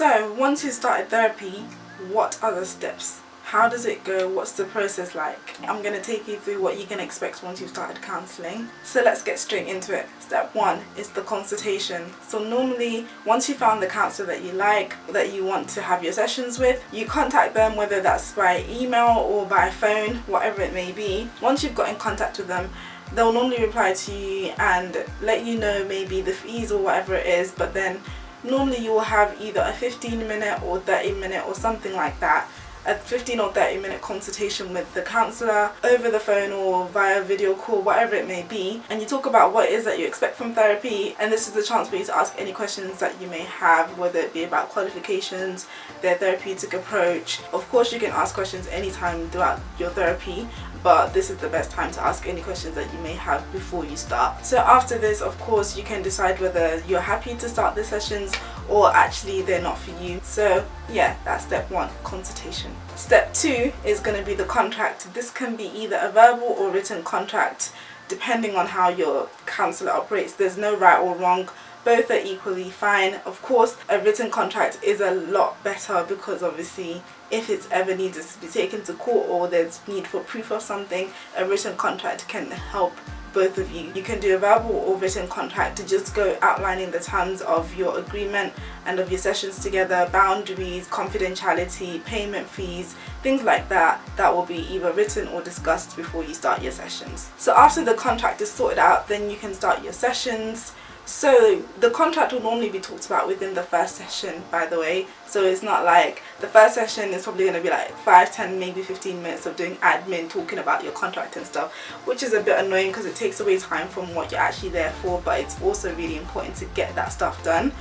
So once you started therapy, what are the steps? How does it go? What's the process like? I'm going to take you through what you can expect once you've started counselling. So let's get straight into it. Step 1 is the consultation. So normally, once you found the counsellor that you like, that you want to have your sessions with, you contact them, whether that's by email or by phone, whatever it may be. Once you've got in contact with them, they'll normally reply to you and let you know maybe the fees or whatever it is, but then normally you will have either a 15-minute or 30-minute or something like that, a 15 or 30-minute consultation with the counsellor over the phone or via video call, whatever it may be, and you talk about what it is that you expect from therapy. And this is the chance for you to ask any questions that you may have, whether it be about qualifications, their therapeutic approach. Of course, you can ask questions anytime throughout your therapy, but this is the best time to ask any questions that you may have before you start. So after this, of course, you can decide whether you're happy to start the sessions or actually they're not for you. So yeah, that's step 1, consultation. Step 2 is going to be the contract. This can be either a verbal or written contract, depending on how your counsellor operates. There's no right or wrong. Both are equally fine. Of course, a written contract is a lot better because obviously if it's ever needed to be taken to court or there's need for proof of something, a written contract can help both of you. You can do a verbal or written contract to just go outlining the terms of your agreement and of your sessions together, boundaries, confidentiality, payment fees, things like that. That will be either written or discussed before you start your sessions. So after the contract is sorted out, then you can start your sessions. So the contract will normally be talked about within the first session, by the way. So it's not like the first session is probably going to be like 5, 10, maybe 15 minutes of doing admin, talking about your contract and stuff, which is a bit annoying because it takes away time from what you're actually there for, but it's also really important to get that stuff done.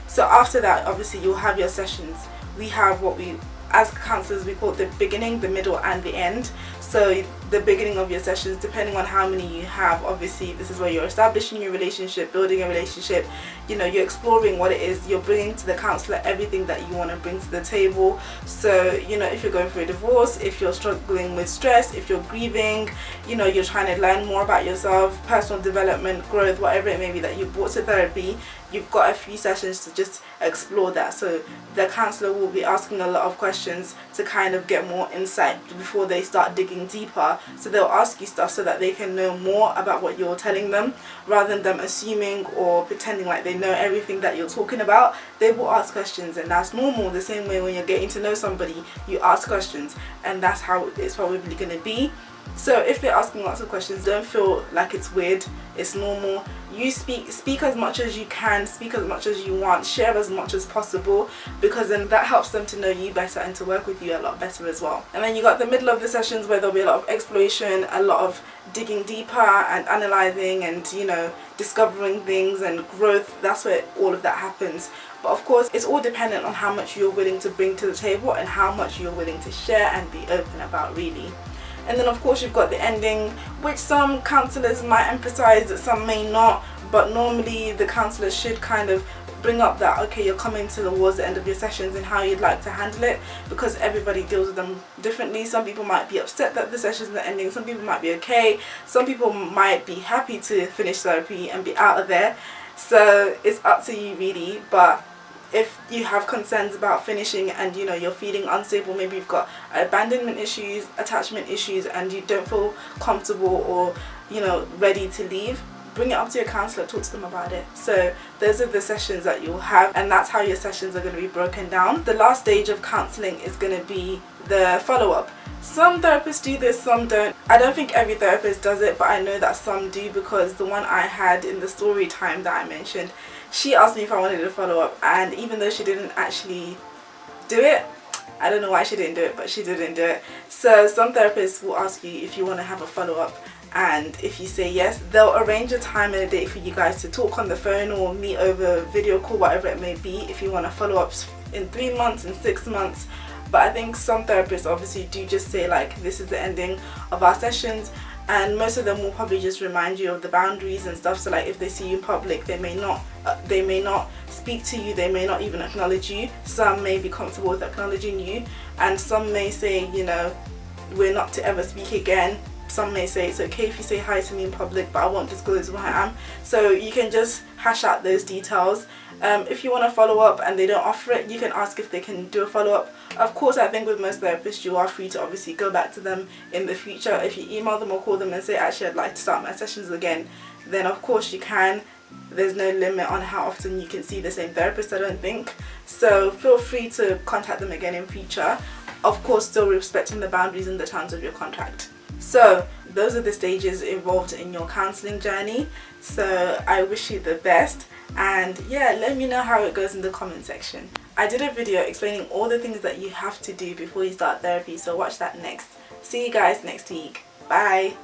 So after that, obviously you'll have your sessions. We have what we, as counsellors, we call it the beginning, the middle and the end. So the beginning of your sessions, depending on how many you have, obviously this is where you're establishing your relationship, building a relationship, you know, you're exploring what it is you're bringing to the counsellor, everything that you want to bring to the table. So, you know, if you're going through a divorce, if you're struggling with stress, if you're grieving, you know, you're trying to learn more about yourself, personal development, growth, whatever it may be that you brought to therapy, you've got a few sessions to just explore that. So the counsellor will be asking a lot of questions to kind of get more insight before they start digging deeper. So they'll ask you stuff so that they can know more about what you're telling them, rather than them assuming or pretending like they know everything that you're talking about. They will ask questions, and that's normal. The same way when you're getting to know somebody, you ask questions, and that's how it's probably going to be. So if they're asking lots of questions, don't feel like it's weird. It's normal. You speak as much as you can, speak as much as you want, share as much as possible, because then that helps them to know you better and to work with you a lot better as well. And then you got the middle of the sessions where there'll be a lot of exploration, a lot of digging deeper and analysing and, you know, discovering things and growth. That's where all of that happens. But of course, it's all dependent on how much you're willing to bring to the table and how much you're willing to share and be open about, really. And then of course you've got the ending, which some counsellors might emphasize, that some may not, but normally the counsellor should kind of bring up that, okay, you're coming towards the end of your sessions and how you'd like to handle it, because everybody deals with them differently. Some people might be upset that the sessions are ending, some people might be okay, some people might be happy to finish therapy and be out of there. So it's up to you really. But if you have concerns about finishing and, you know, you're feeling unstable, maybe you've got abandonment issues, attachment issues, and you don't feel comfortable or, you know, ready to leave, bring it up to your counsellor, talk to them about it. So those are the sessions that you'll have, and that's how your sessions are going to be broken down. The last stage of counselling is going to be the follow-up. Some therapists do this, some don't. I don't think every therapist does it, but I know that some do, because the one I had in the story time that I mentioned, she asked me if I wanted to follow up, and even though she didn't actually do it, I don't know why she didn't do it, but she didn't do it. So some therapists will ask you if you want to have a follow-up, and if you say yes, they'll arrange a time and a date for you guys to talk on the phone or meet over video call, whatever it may be, if you want to follow up in 3 months, in 6 months. But I think some therapists obviously do just say like, this is the ending of our sessions, and most of them will probably just remind you of the boundaries and stuff. So like if they see you in public, they may not speak to you, they may not even acknowledge you. Some may be comfortable with acknowledging you, and some may say, you know, we're not to ever speak again. Some may say it's okay if you say hi to me in public, but I won't disclose who I am. So you can just hash out those details, If you want to follow up and they don't offer it, you can ask if they can do a follow-up. Of course, I think with most therapists you are free to obviously go back to them in the future. If you email them or call them and say, actually I'd like to start my sessions again, then of course you can. There's no limit on how often you can see the same therapist, I don't think. So feel free to contact them again in future, of course still respecting the boundaries and the terms of your contract. So those are the stages involved in your counselling journey. So I wish you the best, and yeah, let me know how it goes in the comment section. I did a video explaining all the things that you have to do before you start therapy, so watch that next. See you guys next week. Bye.